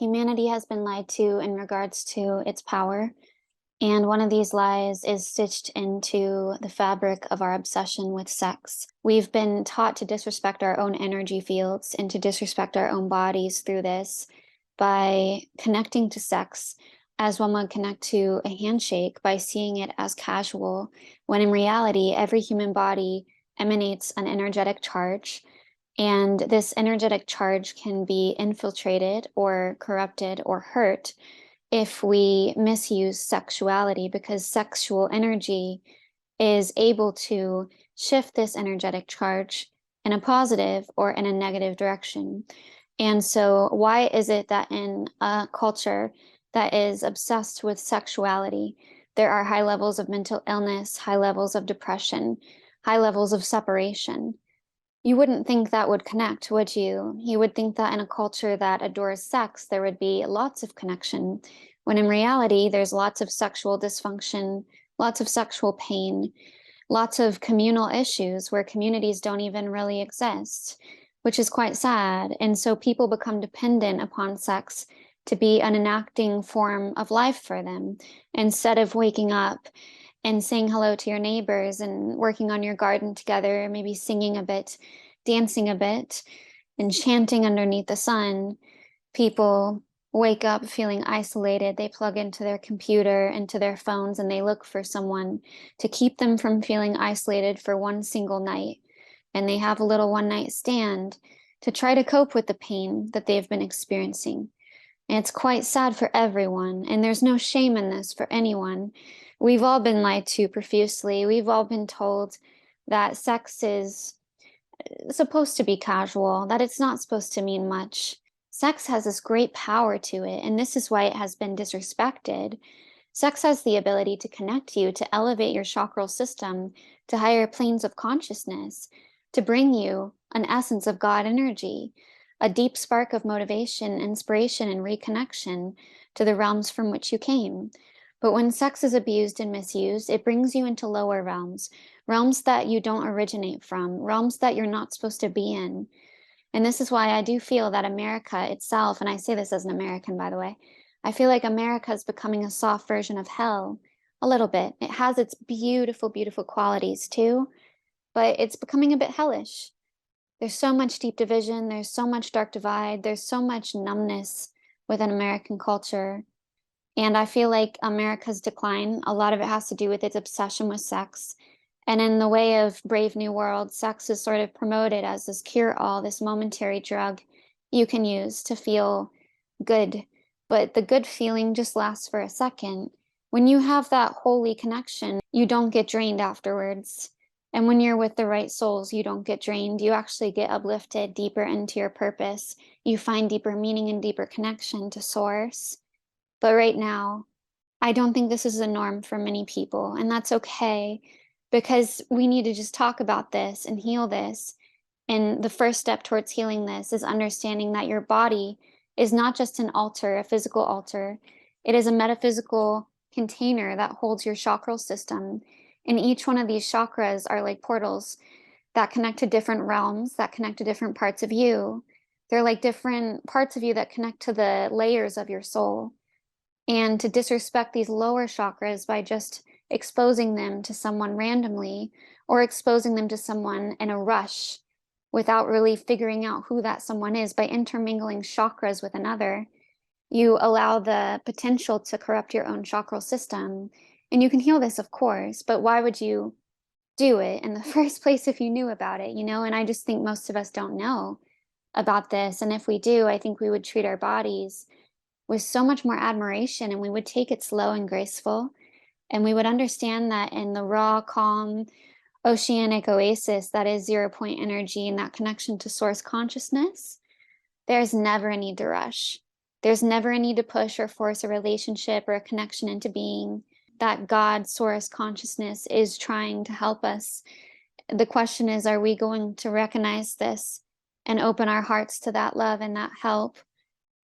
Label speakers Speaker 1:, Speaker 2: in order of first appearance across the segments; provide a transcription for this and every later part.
Speaker 1: Humanity has been lied to in regards to its power, and one of these lies is stitched into the fabric of our obsession with sex. We've been taught to disrespect our own energy fields and to disrespect our own bodies through this by connecting to sex as one would connect to a handshake by seeing it as casual, when in reality, every human body emanates an energetic charge. And this energetic charge can be infiltrated or corrupted or hurt if we misuse sexuality, because sexual energy is able to shift this energetic charge in a positive or in a negative direction. And so, why is it that in a culture that is obsessed with sexuality, there are high levels of mental illness, high levels of depression, high levels of separation? You wouldn't think that would connect, would you? You would think that in a culture that adores sex, there would be lots of connection, when in reality, there's lots of sexual dysfunction, lots of sexual pain, lots of communal issues where communities don't even really exist, which is quite sad. And so people become dependent upon sex to be an enacting form of life for them, instead of waking up and saying hello to your neighbors and working on your garden together, maybe singing a bit, dancing a bit, and chanting underneath the sun. People wake up feeling isolated. They plug into their computer, into their phones, and they look for someone to keep them from feeling isolated for one single night. And they have a little one-night stand to try to cope with the pain that they've been experiencing. And it's quite sad for everyone, and there's no shame in this for anyone. We've all been lied to profusely. We've all been told that sex is supposed to be casual, that it's not supposed to mean much. Sex has this great power to it, and this is why it has been disrespected. Sex has the ability to connect you, to elevate your chakral system to higher planes of consciousness, to bring you an essence of God energy, a deep spark of motivation, inspiration, and reconnection to the realms from which you came. But when sex is abused and misused, it brings you into lower realms, realms that you don't originate from, realms that you're not supposed to be in. And this is why I do feel that America itself, and I say this as an American, by the way, I feel like America is becoming a soft version of hell, a little bit. It has its beautiful, beautiful qualities too, but it's becoming a bit hellish. There's so much deep division, there's so much dark divide, there's so much numbness within American culture. And I feel like America's decline, a lot of it has to do with its obsession with sex. And in the way of Brave New World, sex is sort of promoted as this cure-all, this momentary drug you can use to feel good. But the good feeling just lasts for a second. When you have that holy connection, you don't get drained afterwards. And when you're with the right souls, you don't get drained. You actually get uplifted deeper into your purpose. You find deeper meaning and deeper connection to source. But right now, I don't think this is the norm for many people, and that's okay, because we need to just talk about this and heal this. And the first step towards healing this is understanding that your body is not just an altar, a physical altar. It is a metaphysical container that holds your chakral system. And each one of these chakras are like portals that connect to different realms, that connect to different parts of you. They're like different parts of you that connect to the layers of your soul. And to disrespect these lower chakras by just exposing them to someone randomly, or exposing them to someone in a rush without really figuring out who that someone is, by intermingling chakras with another, you allow the potential to corrupt your own chakral system. And you can heal this, of course, but why would you do it in the first place if you knew about it, you know? And I just think most of us don't know about this. And if we do, I think we would treat our bodies with so much more admiration, and we would take it slow and graceful. And we would understand that in the raw, calm, oceanic oasis that is 0 point energy and that connection to source consciousness, there's never a need to rush. There's never a need to push or force a relationship or a connection into being. That God source consciousness is trying to help us. The question is, are we going to recognize this and open our hearts to that love and that help?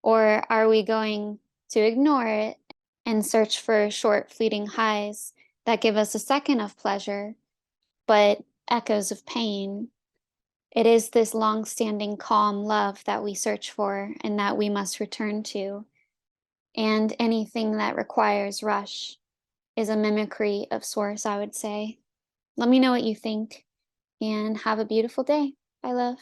Speaker 1: Or are we going to ignore it and search for short, fleeting highs that give us a second of pleasure, but echoes of pain? It is this long-standing calm love that we search for and that we must return to, and anything that requires rush is a mimicry of source, I would say. Let me know what you think, and have a beautiful day. Bye, love.